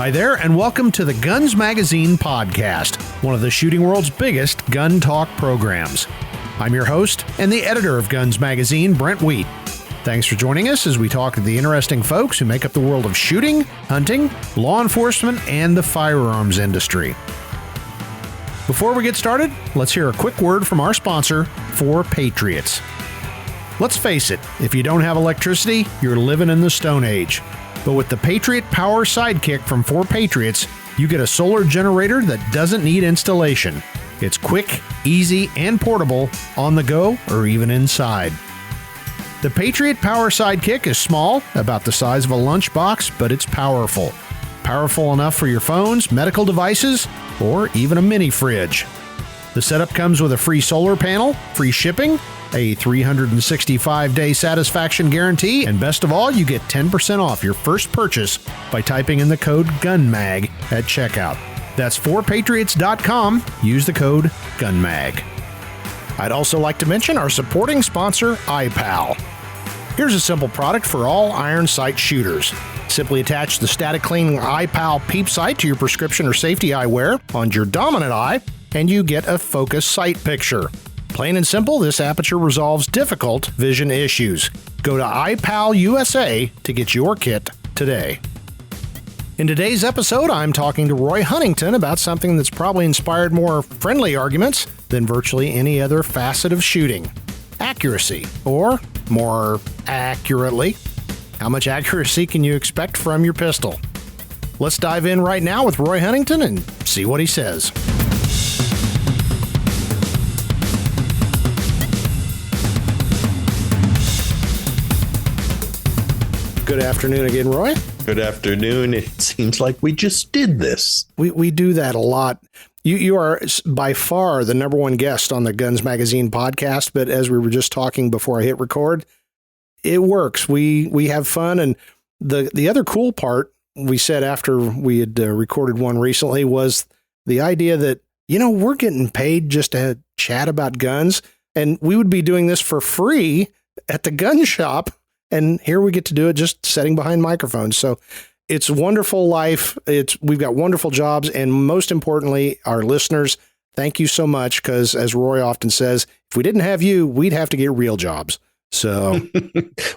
Hi there, and welcome to the Guns Magazine podcast, one of the shooting world's biggest gun talk programs. I'm your host and the editor of Guns Magazine, Brent T. Thanks for joining us as we talk to the interesting folks who make up the world of shooting, hunting, law enforcement, and the firearms industry. Before we get started, let's hear a quick word from our sponsor, 4 Patriots. Let's face it, if you don't have electricity, you're living in the Stone Age. But with the Patriot Power Sidekick from 4 Patriots, you get a solar generator that doesn't need installation. It's quick, easy, and portable, on the go, or even inside. The Patriot Power Sidekick is small, about the size of a lunchbox, but it's powerful. Powerful enough for your phones, medical devices, or even a mini fridge. The setup comes with a free solar panel, free shipping, a 365-day satisfaction guarantee, and best of all, you get 10% off your first purchase by typing in the code GUNMAG at checkout. That's 4patriots.com. Use the code GUNMAG. I'd also like to mention our supporting sponsor, iPal. Here's a simple product for all iron sight shooters. Simply attach the static cleaning iPal peep sight to your prescription or safety eyewear on your dominant eye, and you get a focused sight picture. Plain and simple, this aperture resolves difficult vision issues. Go to iPal USA to get your kit today. In today's episode, I'm talking to Roy Huntington about something that's probably inspired more friendly arguments than virtually any other facet of shooting. Accuracy, or more accurately, how much accuracy can you expect from your pistol? Let's dive in right now with Roy Huntington and see what he says. Good afternoon again, Roy. Good afternoon. It seems like we just did this. We do that a lot. You are by far the number one guest on the Guns Magazine podcast, but as we were just talking before I hit record, it works. We have fun, and the other cool part we said after we had recorded one recently was the idea that, we're getting paid just to chat about guns, and we would be doing this for free at the gun shop. And here we get to do it just sitting behind microphones. So it's a wonderful life. We've got wonderful jobs. And most importantly, our listeners, thank you so much. Because as Roy often says, if we didn't have you, we'd have to get real jobs. So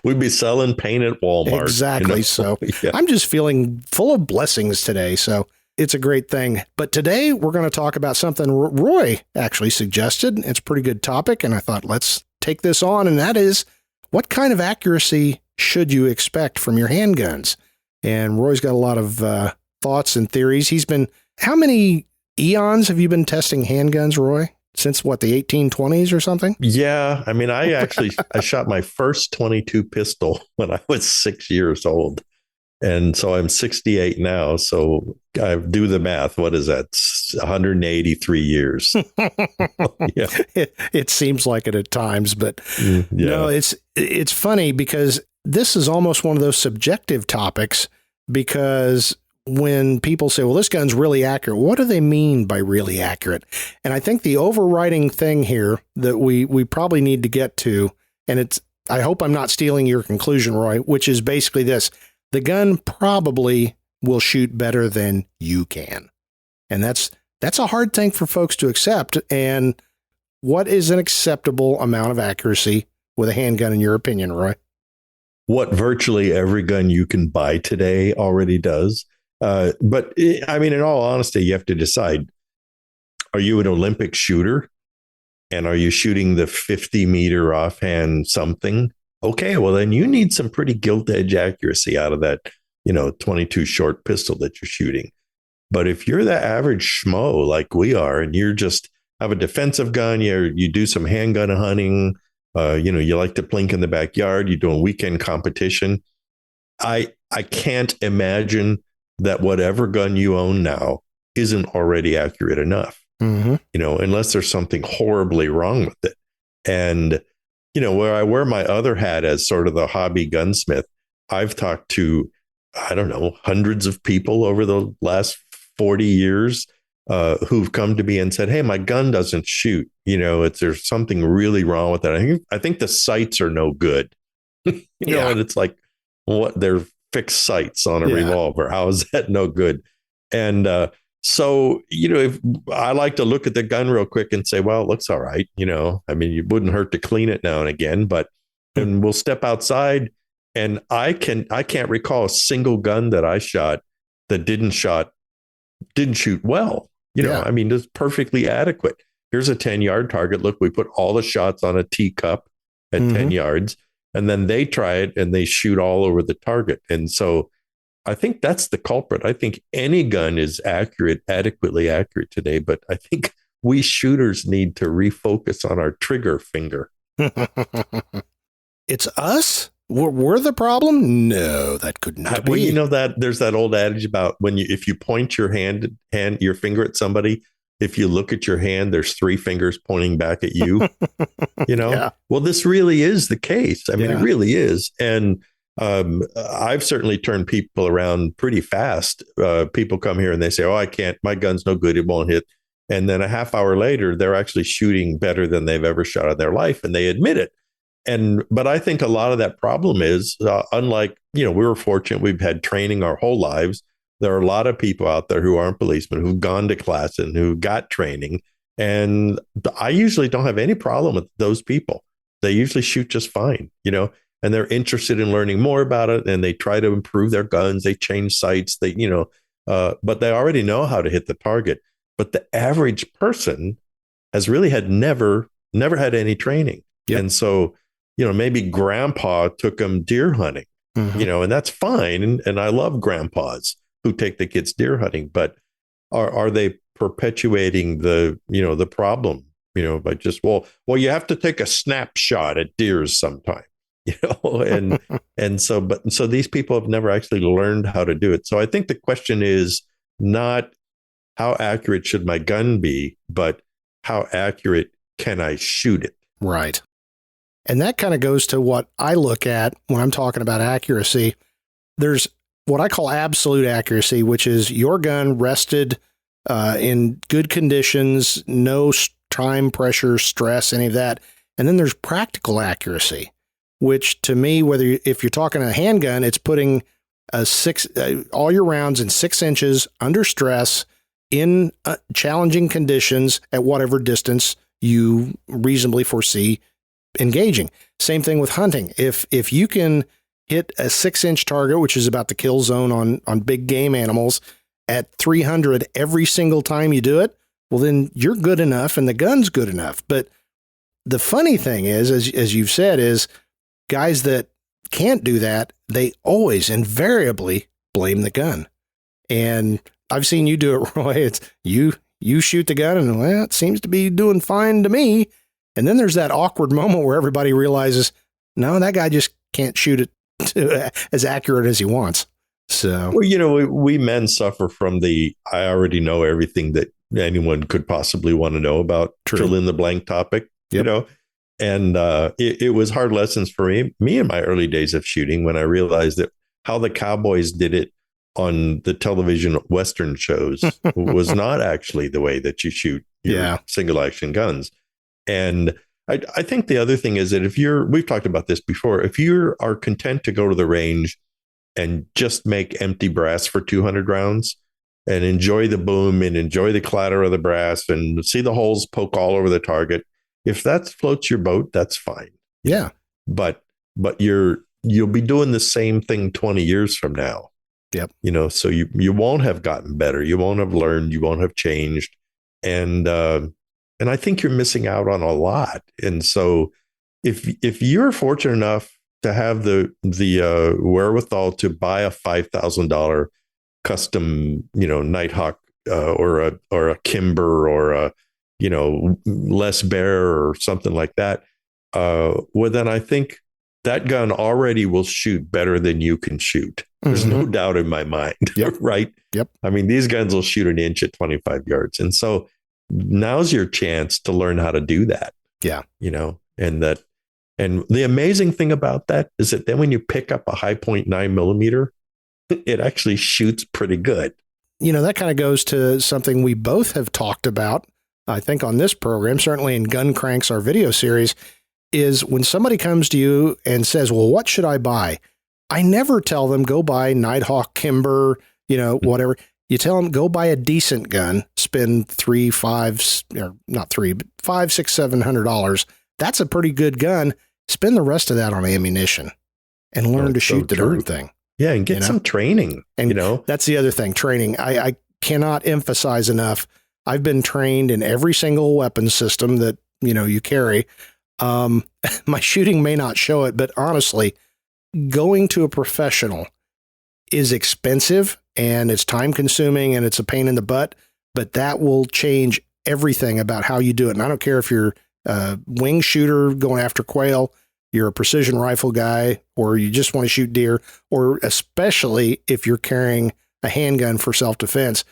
we'd be selling paint at Walmart. Exactly. So yeah. I'm just feeling full of blessings today. So it's a great thing. But today we're going to talk about something Roy actually suggested. It's a pretty good topic. And I thought, let's take this on. And that is, what kind of accuracy should you expect from your handguns? And Roy's got a lot of thoughts and theories. How many eons have you been testing handguns, Roy? Since the 1820s or something? Yeah. I mean, I shot my first .22 pistol when I was 6 years old. And so I'm 68 now. So I do the math. What is that? 183 years. Yeah. It seems like it at times, but no, it's funny because this is almost one of those subjective topics, because when people say, well, this gun's really accurate, what do they mean by really accurate? And I think the overriding thing here that we probably need to get to, and I hope I'm not stealing your conclusion, Roy, which is basically this: the gun probably will shoot better than you can. And that's a hard thing for folks to accept. And what is an acceptable amount of accuracy with a handgun, in your opinion, Roy? What virtually every gun you can buy today already does. But I mean, in all honesty, you have to decide, are you an Olympic shooter? And are you shooting the 50-meter offhand something? Okay, well, then you need some pretty gilt-edge accuracy out of that, 22 short pistol that you're shooting. But if you're the average schmo like we are, and you're just have a defensive gun, you do some handgun hunting, you like to plink in the backyard, you're doing weekend competition, I can't imagine that whatever gun you own now isn't already accurate enough, unless there's something horribly wrong with it. And where I wear my other hat as sort of the hobby gunsmith, I've talked to, hundreds of people over the last 40 years who've come to me and said, hey, my gun doesn't shoot. There's something really wrong with it. I think the sights are no good. And it's like, what? They're fixed sights on a revolver. How is that no good? And so, if I like to look at the gun real quick and say, well, it looks all right. I mean, it wouldn't hurt to clean it now and again, but and we'll step outside, and I can't recall a single gun that I shot that didn't shoot well. I mean, it's perfectly adequate. Here's a 10-yard target. Look, we put all the shots on a teacup at 10 yards, and then they try it and they shoot all over the target. And so I think that's the culprit. I think any gun is adequately accurate today, but I think we shooters need to refocus on our trigger finger. It's us? We're the problem? No, that could not be. Well, that there's that old adage about if you point your your finger at somebody, if you look at your hand, there's 3 fingers pointing back at you. Yeah. Well, this really is the case. I mean, it really is. And I've certainly turned people around pretty fast. People come here and they say, oh, I can't, my gun's no good, it won't hit. And then a half hour later, they're actually shooting better than they've ever shot in their life. And they admit it. But I think a lot of that problem is, unlike, we were fortunate, we've had training our whole lives. There are a lot of people out there who aren't policemen, who've gone to class and who got training. And I usually don't have any problem with those people. They usually shoot just fine, and they're interested in learning more about it. And they try to improve their guns. They change sights, but they already know how to hit the target. But the average person has really never had any training. Yep. And so, maybe grandpa took them deer hunting, and that's fine. And I love grandpas who take the kids deer hunting, but are they perpetuating the problem, by just, well, you have to take a snapshot at deers sometime, and so these people have never actually learned how to do it. So I think the question is not how accurate should my gun be, but how accurate can I shoot it? Right. And that kind of goes to what I look at when I'm talking about accuracy. There's what I call absolute accuracy, which is your gun rested in good conditions, no time, pressure, stress, any of that. And then there's practical accuracy, which to me, if you're talking a handgun, it's putting all your rounds in 6 inches under stress in challenging conditions at whatever distance you reasonably foresee engaging. Same thing with hunting. If you can hit a 6-inch target, which is about the kill zone on big game animals, at 300 every single time you do it, well, then you're good enough and the gun's good enough. But the funny thing is, as you've said, is guys that can't do that, they always invariably blame the gun. And I've seen you do it, Roy. It's you shoot the gun and, well, it seems to be doing fine to me. And then there's that awkward moment where everybody realizes, no, that guy just can't shoot it as accurate as he wants. So, well, we men suffer from the I already know everything that anyone could possibly want to know about fill in the blank topic, and it was hard lessons for me in my early days of shooting when I realized that how the cowboys did it on the television Western shows was not actually the way that you shoot your single action guns. And I think the other thing is that we've talked about this before, if you are content to go to the range and just make empty brass for 200 rounds and enjoy the boom and enjoy the clatter of the brass and see the holes poke all over the target, if that floats your boat, that's fine. Yeah. But you'll be doing the same thing 20 years from now. Yep. So you won't have gotten better. You won't have learned. You won't have changed. And I think you're missing out on a lot. And so if you're fortunate enough to have the wherewithal to buy a $5,000 custom, Nighthawk or a Kimber or a, Les Bear or something like that, well, then I think that gun already will shoot better than you can shoot. There's no doubt in my mind, right? Yep. I mean, these guns will shoot an inch at 25 yards. And so now's your chance to learn how to do that. Yeah. And the amazing thing about that is that then when you pick up a high 0.9 millimeter, it actually shoots pretty good. That kind of goes to something we both have talked about, I think, on this program, certainly in Gun Cranks, our video series, is when somebody comes to you and says, well, what should I buy? I never tell them go buy Nighthawk, Kimber, whatever. You tell them, go buy a decent gun, spend $500-$700. That's a pretty good gun. Spend the rest of that on ammunition and learn to shoot the darn thing. Yeah, and get some training. And that's the other thing, training. I cannot emphasize enough. I've been trained in every single weapon system that, you carry. My shooting may not show it, but honestly, going to a professional is expensive and it's time consuming and it's a pain in the butt, but that will change everything about how you do it. And I don't care if you're a wing shooter going after quail, you're a precision rifle guy, or you just want to shoot deer, or especially if you're carrying a handgun for self-defense.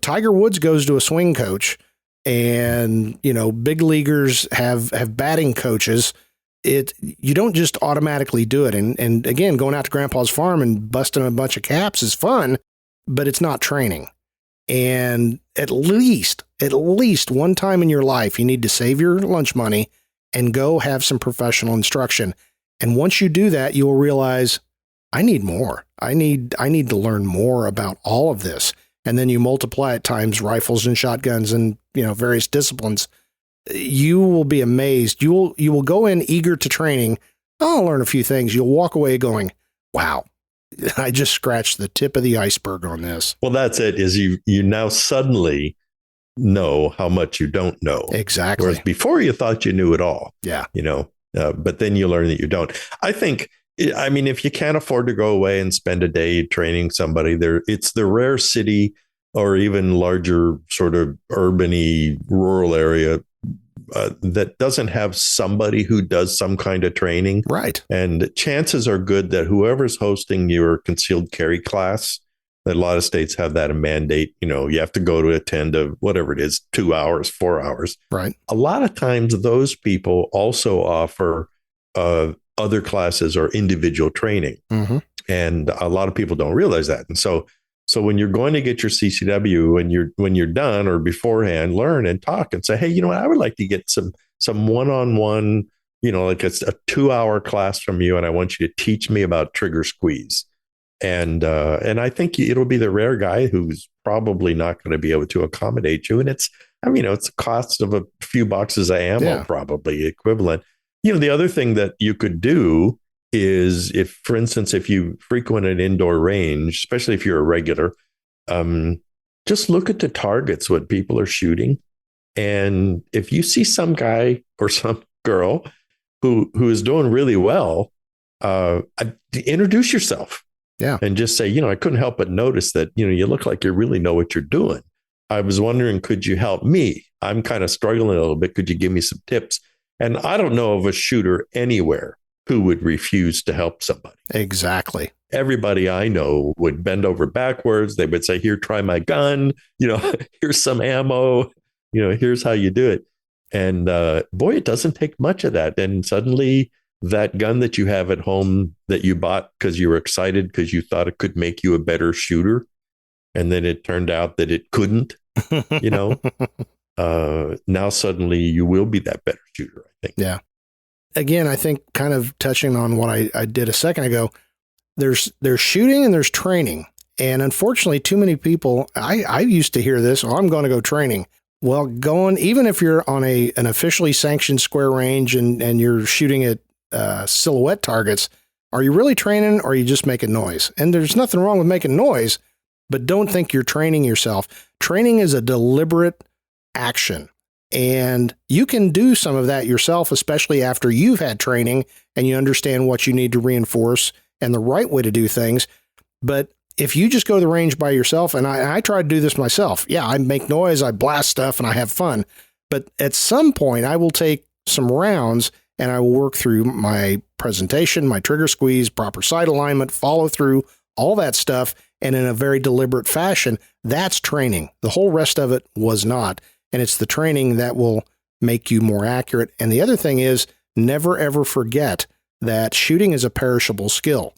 Tiger Woods goes to a swing coach and, big leaguers have batting coaches. You don't just automatically do it. And again, going out to grandpa's farm and busting a bunch of caps is fun, but it's not training. And at least one time in your life, you need to save your lunch money and go have some professional instruction. And once you do that, you will realize I need more. I need to learn more about all of this. And then you multiply it times rifles and shotguns and, various disciplines. You will be amazed. You will go in eager to training. I'll learn a few things. You'll walk away going, wow, I just scratched the tip of the iceberg on this. Well, that's it, is you now suddenly know how much you don't know. Exactly. Whereas before you thought you knew it all. Yeah. But then you learn that you don't. I think, if you can't afford to go away and spend a day training somebody there, it's the rare city or even larger sort of urban-y rural area that doesn't have somebody who does some kind of training. Right. And chances are good that whoever's hosting your concealed carry class, that a lot of states have that a mandate, you have to go to attend to whatever it is, 2 hours, 4 hours. Right. A lot of times those people also offer other classes or individual training. Mm-hmm. And a lot of people don't realize that. And so when you're going to get your CCW, when you're done or beforehand, learn and talk and say, hey, I would like to get some one-on-one, like it's a 2-hour class from you, and I want you to teach me about trigger squeeze. And I think it'll be the rare guy who's probably not going to be able to accommodate you. And it's the cost of a few boxes of ammo, probably equivalent. The other thing that you could do is for instance, if you frequent an indoor range, especially if you're a regular, just look at the targets, what people are shooting. And if you see some guy or some girl who is doing really well, introduce yourself. Yeah. And just say, I couldn't help but notice that, you look like you really know what you're doing. I was wondering, could you help me? I'm kind of struggling a little bit. Could you give me some tips? And I don't know of a shooter anywhere who would refuse to help somebody. Exactly. Everybody I know would bend over backwards. They would say, here, try my gun. Here's some ammo. Here's how you do it. And boy, it doesn't take much of that. And suddenly that gun that you have at home that you bought because you were excited because you thought it could make you a better shooter, and then it turned out that it couldn't, now suddenly you will be that better shooter, I think. Yeah. Again, I think kind of touching on what I did a second ago, there's shooting and there's training. And unfortunately, too many people, I used to hear this, I'm going to go training. Well, even if you're on an officially sanctioned square range and you're shooting at silhouette targets, are you really training or are you just making noise? And there's nothing wrong with making noise, but don't think you're training yourself. Training is a deliberate action. And you can do some of that yourself, especially after you've had training and you understand what you need to reinforce and the right way to do things. But if you just go to the range by yourself, and I try to do this myself, I make noise, I blast stuff, and I have fun. But at some point, I will take some rounds and I will work through my presentation, my trigger squeeze, proper sight alignment, follow through, all that stuff, and in a very deliberate fashion. That's training. The whole rest of it was not. And it's the training that will make you more accurate. And the other thing is, never, ever forget that shooting is a perishable skill.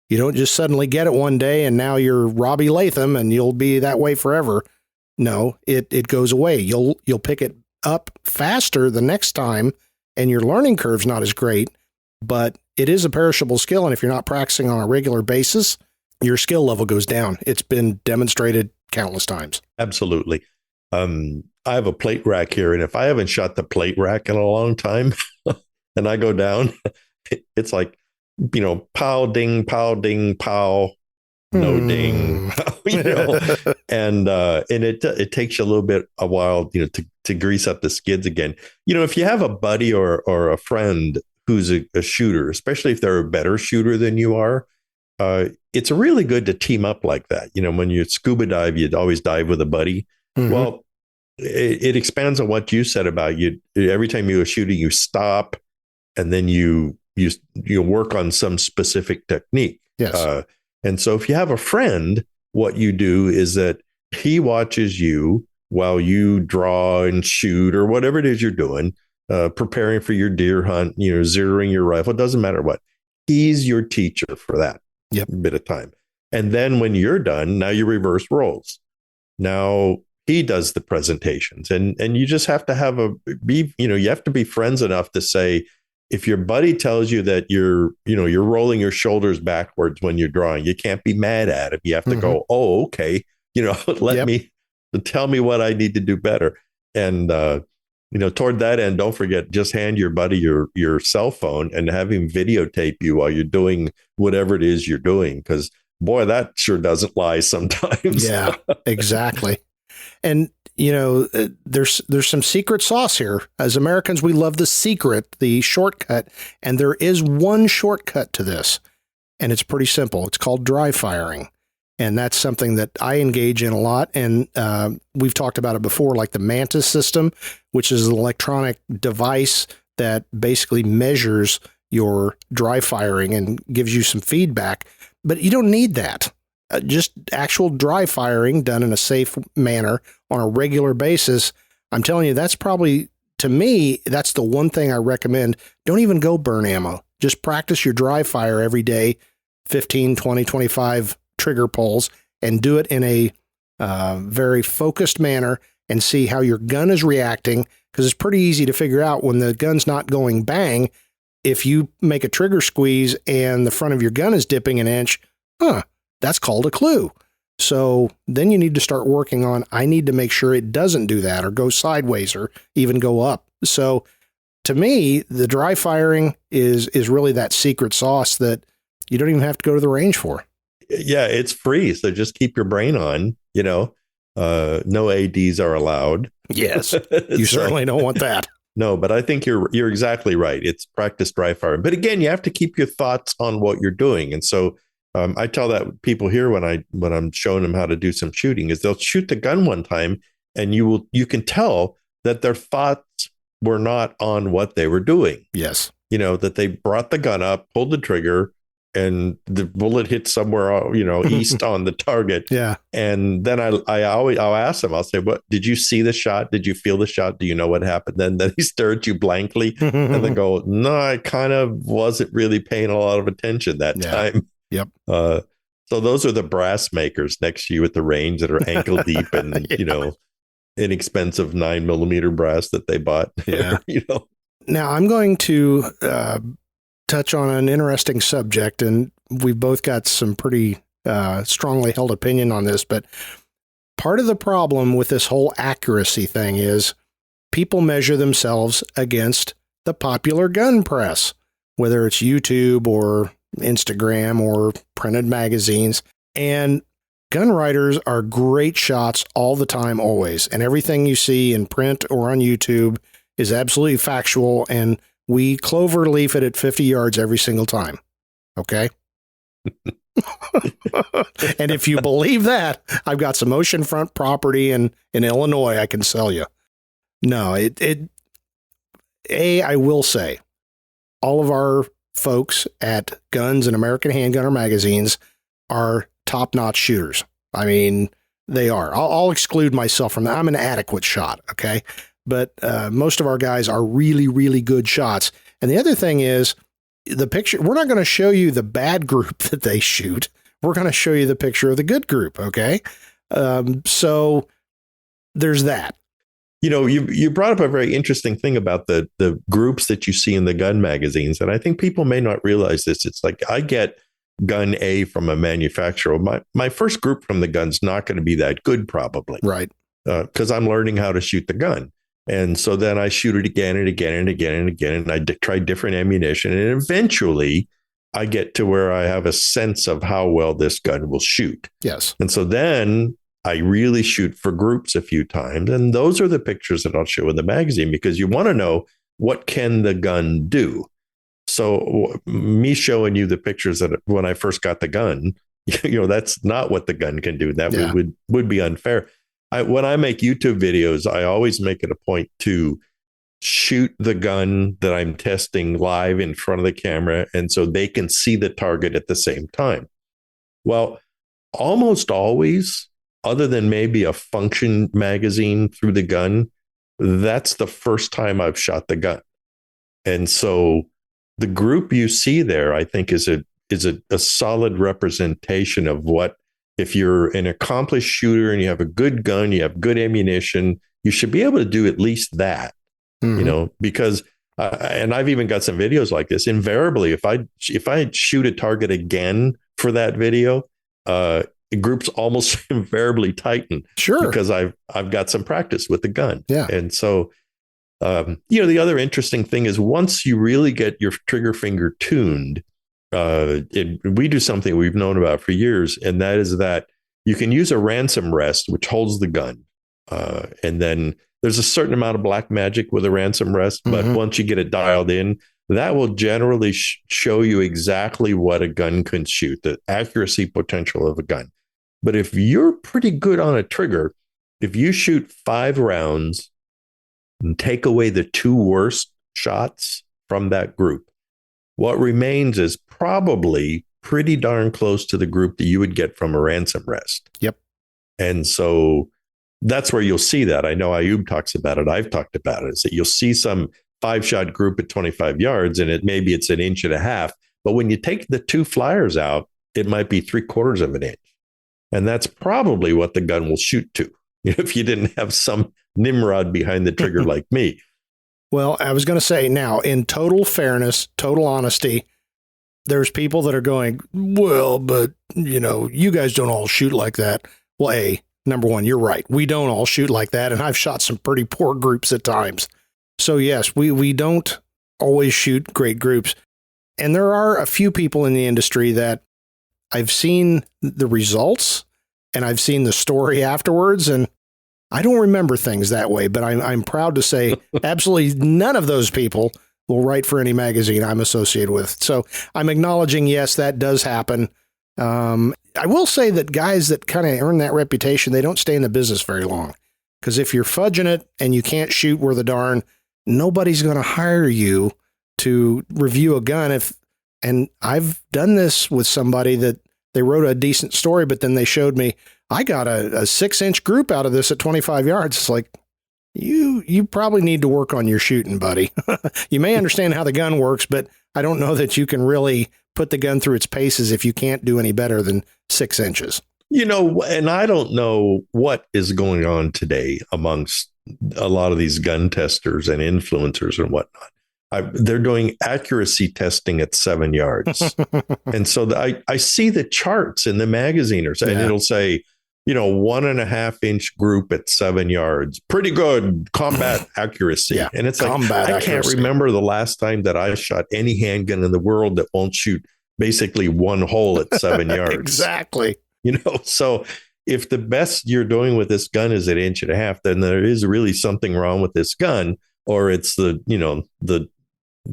You don't just suddenly get it one day and now you're Robbie Latham and you'll be that way forever. No, it goes away. You'll pick it up faster the next time and your learning curve's not as great, but it is a perishable skill. And if you're not practicing on a regular basis, your skill level goes down. It's been demonstrated countless times. Absolutely. I have a plate rack here, and if I haven't shot the plate rack in a long time and I go down, it's like, pow, ding, pow, no ding, and it takes you a while, to grease up the skids again. If you have a buddy or a friend who's a shooter, especially if they're a better shooter than you are, it's really good to team up like that. When you scuba dive, you'd always dive with a buddy. Mm-hmm. Well, it expands on what you said about you. Every time you go shooting, you stop, and then you work on some specific technique. Yes. And so if you have a friend, what you do is that he watches you while you draw and shoot or whatever it is you're doing, preparing for your deer hunt, zeroing your rifle. It doesn't matter what. He's your teacher for that bit of time. And then when you're done, now you reverse roles. Now he does the presentations, and you just have to you have to be friends enough to say, if your buddy tells you that you're rolling your shoulders backwards when you're drawing, you can't be mad at him. You have to go, oh, okay, tell me what I need to do better. And, toward that end, don't forget, just hand your buddy your cell phone and have him videotape you while you're doing whatever it is you're doing. Because boy, that sure doesn't lie sometimes. Yeah, exactly. And, there's some secret sauce here. As Americans, we love the secret, the shortcut. And there is one shortcut to this. And it's pretty simple. It's called dry firing. And that's something that I engage in a lot. And we've talked about it before, like the Mantis system, which is an electronic device that basically measures your dry firing and gives you some feedback. But you don't need that. Just actual dry firing done in a safe manner on a regular basis. I'm telling you, that's probably, to me, that's the one thing I recommend. Don't even go burn ammo. Just practice your dry fire every day, 15, 20, 25 trigger pulls, and do it in a very focused manner and see how your gun is reacting, because it's pretty easy to figure out when the gun's not going bang. If you make a trigger squeeze and the front of your gun is dipping an inch, that's called a clue. So then you need to start working on, I need to make sure it doesn't do that or go sideways or even go up. So to me, the dry firing is really that secret sauce that you don't even have to go to the range for. Yeah, it's free. So just keep your brain on, no ADs are allowed. Yes, you certainly don't want that. No, but I think you're exactly right. It's practice dry firing. But again, you have to keep your thoughts on what you're doing. And so I tell that people here when I'm showing them how to do some shooting is they'll shoot the gun one time and you can tell that their thoughts were not on what they were doing. Yes. That they brought the gun up, pulled the trigger, and the bullet hit somewhere, east on the target. Yeah. And then I'll ask them, I'll say, what, did you see the shot? Did you feel the shot? Do you know what happened? Then they stare at you blankly and then go, no, I kind of wasn't really paying a lot of attention that time. Yep. So those are the brass makers next to you at the range that are ankle deep and, inexpensive 9mm brass that they bought. Yeah. Now I'm going to, touch on an interesting subject, and we've both got some pretty strongly held opinion on this, but part of the problem with this whole accuracy thing is people measure themselves against the popular gun press, whether it's YouTube or Instagram or printed magazines. And gun writers are great shots all the time, always. And everything you see in print or on YouTube is absolutely factual, and we clover leaf it at 50 yards every single time. Okay? And if you believe that, I've got some oceanfront property in Illinois I can sell you. No, I will say, all of our folks at Guns and American Handgunner magazines are top-notch shooters. I mean, they are. I'll exclude myself from that. I'm an adequate shot, okay? But most of our guys are really, really good shots. And the other thing is, the picture, we're not going to show you the bad group that they shoot. We're going to show you the picture of the good group, okay? So there's that. You brought up a very interesting thing about the groups that you see in the gun magazines. And I think people may not realize this. It's like I get gun A from a manufacturer, my first group from the gun's not going to be that good, probably. Right. Because I'm learning how to shoot the gun. And so then I shoot it again and again and again and again. And I try different ammunition. And eventually I get to where I have a sense of how well this gun will shoot. Yes. And so then I really shoot for groups a few times. And those are the pictures that I'll show in the magazine, because you want to know, what can the gun do? So me showing you the pictures that when I first got the gun, that's not what the gun can do. That would be unfair. When I make YouTube videos, I always make it a point to shoot the gun that I'm testing live in front of the camera, and so they can see the target at the same time. Well, almost always, other than maybe a function magazine through the gun, that's the first time I've shot the gun. And so the group you see there, I think, is a solid representation of what, if you're an accomplished shooter and you have a good gun, you have good ammunition, you should be able to do at least that, because, and I've even got some videos like this. Invariably, if I shoot a target again for that video, groups almost invariably tighten. Sure. Because I've got some practice with the gun. Yeah. And so, the other interesting thing is, once you really get your trigger finger tuned, we do something we've known about for years, and that is that you can use a ransom rest, which holds the gun. And then there's a certain amount of black magic with a ransom rest, but once you get it dialed in, that will generally show you exactly what a gun can shoot, the accuracy potential of a gun. But if you're pretty good on a trigger, if you shoot 5 rounds and take away the 2 worst shots from that group, what remains is probably pretty darn close to the group that you would get from a ransom rest. Yep. And so that's where you'll see that. I know Ayub talks about it. I've talked about it. Is that you'll see some 5-shot group at 25 yards, and maybe it's 1.5 inches. But when you take the 2 flyers out, it might be 3/4 of an inch. And that's probably what the gun will shoot to, if you didn't have some Nimrod behind the trigger like me. Well, I was going to say, now, in total fairness, total honesty, there's people that are going, well, but, you guys don't all shoot like that. Well, number one, you're right. We don't all shoot like that. And I've shot some pretty poor groups at times. So, yes, we don't always shoot great groups. And there are a few people in the industry that I've seen the results and I've seen the story afterwards, and I don't remember things that way, but I'm proud to say absolutely none of those people will write for any magazine I'm associated with. So I'm acknowledging, yes, that does happen. I will say that guys that kind of earn that reputation, they don't stay in the business very long, because if you're fudging it and you can't shoot worth a darn, nobody's going to hire you to review a gun. And I've done this with somebody that they wrote a decent story, but then they showed me, I got a 6-inch group out of this at 25 yards. It's like, you probably need to work on your shooting, buddy. You may understand how the gun works, but I don't know that you can really put the gun through its paces if you can't do any better than 6 inches. And I don't know what is going on today amongst a lot of these gun testers and influencers and whatnot. They're doing accuracy testing at 7 yards. And so I see the charts in the magazine, and it'll say, 1.5-inch group at 7 yards. Pretty good combat accuracy. Yeah, and it's like, I can't remember the last time that I shot any handgun in the world that won't shoot basically 1 hole at 7 yards. Exactly. So if the best you're doing with this gun is at 1.5 inches, then there is really something wrong with this gun, or it's the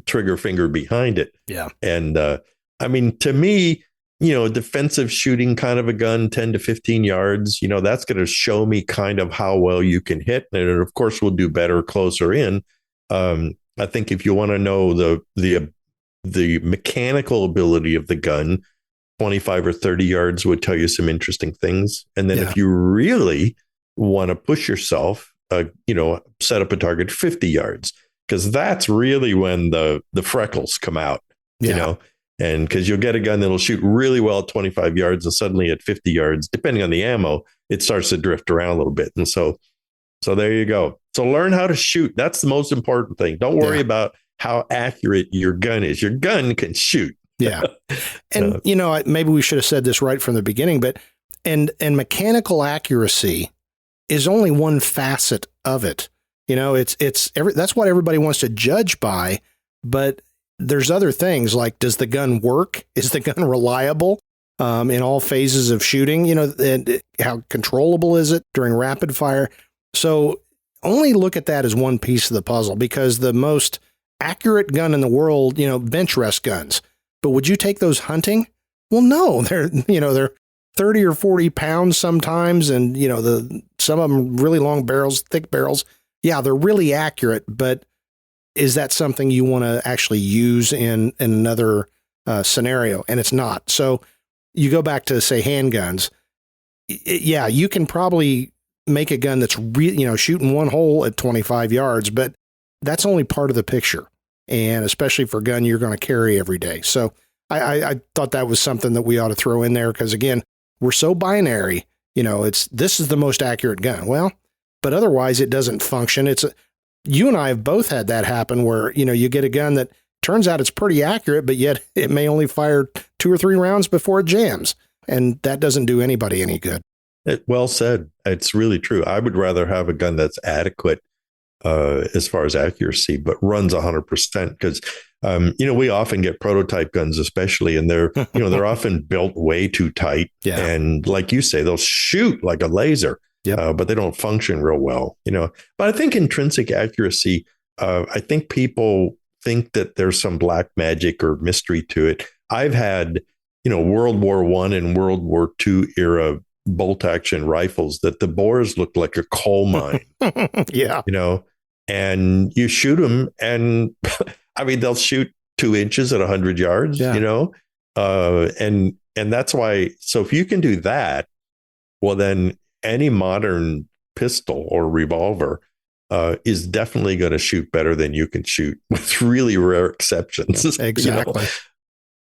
trigger finger behind it. Yeah. And to me, defensive shooting kind of a gun, 10 to 15 yards, that's going to show me kind of how well you can hit. And it, of course, will do better closer in. I think if you want to know the mechanical ability of the gun, 25 or 30 yards would tell you some interesting things. And then if you really want to push yourself, set up a target 50 yards. Because that's really when the freckles come out, and because you'll get a gun that'll shoot really well at 25 yards, and suddenly at 50 yards, depending on the ammo, it starts to drift around a little bit. And so there you go. So learn how to shoot. That's the most important thing. Don't worry about how accurate your gun is. Your gun can shoot. Yeah. And, maybe we should have said this right from the beginning, but and mechanical accuracy is only one facet of it. That's what everybody wants to judge by, but there's other things like, does the gun work? Is the gun reliable in all phases of shooting? And how controllable is it during rapid fire? So only look at that as one piece of the puzzle, because the most accurate gun in the world, bench rest guns. But would you take those hunting? Well, no, they're 30 or 40 pounds sometimes. And, some of them really long barrels, thick barrels. Yeah, they're really accurate, but is that something you want to actually use in another scenario? And it's not. So you go back to, say, handguns. Yeah, you can probably make a gun that's shooting one hole at 25 yards, but that's only part of the picture. And especially for a gun you're going to carry every day. So I thought that was something that we ought to throw in there, because again, we're so binary. This is the most accurate gun. Well, but otherwise it doesn't function. You and I have both had that happen where, you get a gun that turns out it's pretty accurate, but yet it may only fire 2 or 3 rounds before it jams. And that doesn't do anybody any good. Well said. It's really true. I would rather have a gun that's adequate as far as accuracy, but runs 100%, because, we often get prototype guns, especially, and they're often built way too tight. Yeah. And like you say, they'll shoot like a laser. Yep. But they don't function real well, But I think intrinsic accuracy, I think people think that there's some black magic or mystery to it. I've had, World War I and World War II era bolt action rifles that the bores looked like a coal mine. Yeah. And you shoot them and they'll shoot 2 inches at 100 yards, and that's why. So if you can do that, well, then any modern pistol or revolver is definitely going to shoot better than you can shoot, with really rare exceptions. Exactly.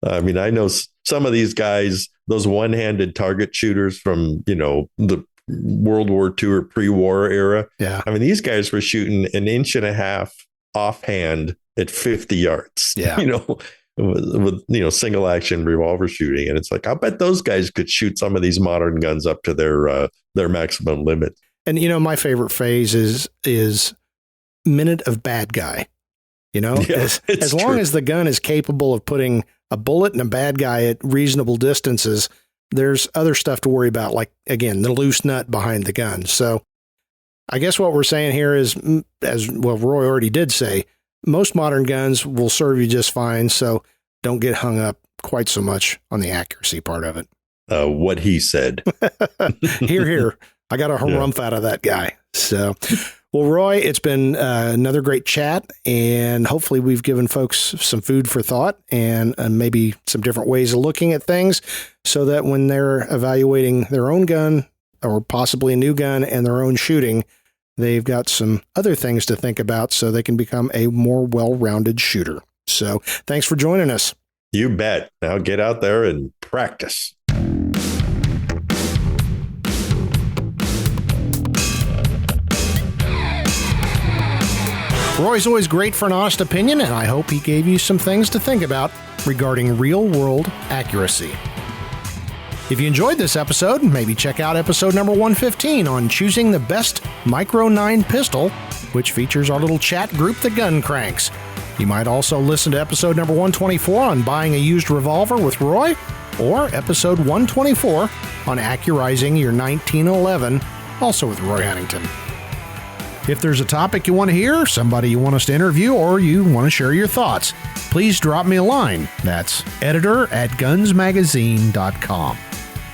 I know some of these guys, those one-handed target shooters from, the World War II or pre-war era. Yeah. These guys were shooting 1.5 inches offhand at 50 yards. Yeah. With single action revolver shooting. And it's like, I bet those guys could shoot some of these modern guns up to their maximum limit. And, my favorite phrase is minute of bad guy, as long as the gun is capable of putting a bullet and a bad guy at reasonable distances, there's other stuff to worry about. Like, again, the loose nut behind the gun. So I guess what we're saying here is, as well, Roy already did say, most modern guns will serve you just fine, so don't get hung up quite so much on the accuracy part of it. What he said. Here. I got a harumph out of that guy. So, well, Roy, it's been another great chat, and hopefully we've given folks some food for thought and maybe some different ways of looking at things, so that when they're evaluating their own gun or possibly a new gun and their own shooting, they've got some other things to think about so they can become a more well-rounded shooter. So thanks for joining us. You bet. Now get out there and practice. Roy's always great for an honest opinion, and I hope he gave you some things to think about regarding real-world accuracy. If you enjoyed this episode, maybe check out episode number 115 on choosing the best Micro 9 pistol, which features our little chat group, the Gun Cranks. You might also listen to episode number 124 on buying a used revolver with Roy, or episode 124 on accurizing your 1911, also with Roy Huntington. If there's a topic you want to hear, somebody you want us to interview, or you want to share your thoughts, please drop me a line. That's editor@gunsmagazine.com.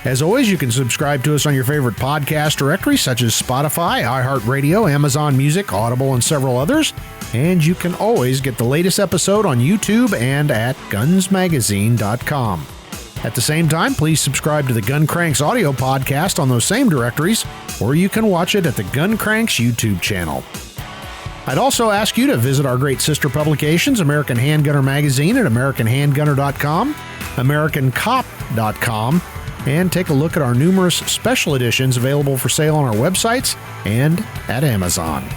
As always, you can subscribe to us on your favorite podcast directory, such as Spotify, iHeartRadio, Amazon Music, Audible, and several others. And you can always get the latest episode on YouTube and at gunsmagazine.com. At the same time, please subscribe to the Gun Cranks audio podcast on those same directories, or you can watch it at the Gun Cranks YouTube channel. I'd also ask you to visit our great sister publications, American Handgunner Magazine at AmericanHandgunner.com, AmericanCop.com, and take a look at our numerous special editions available for sale on our websites and at Amazon.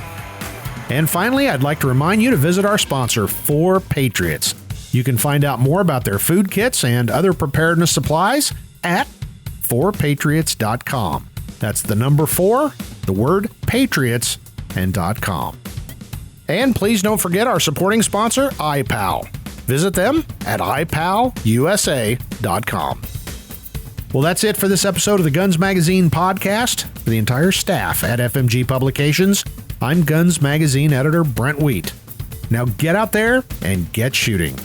And finally, I'd like to remind you to visit our sponsor, 4 Patriots. You can find out more about their food kits and other preparedness supplies at 4patriots.com. That's the number 4, the word patriots, and .com. And please don't forget our supporting sponsor, iPal. Visit them at ipalusa.com. Well, that's it for this episode of the Guns Magazine podcast. For the entire staff at FMG Publications, I'm Guns Magazine editor Brent Wheat. Now get out there and get shooting.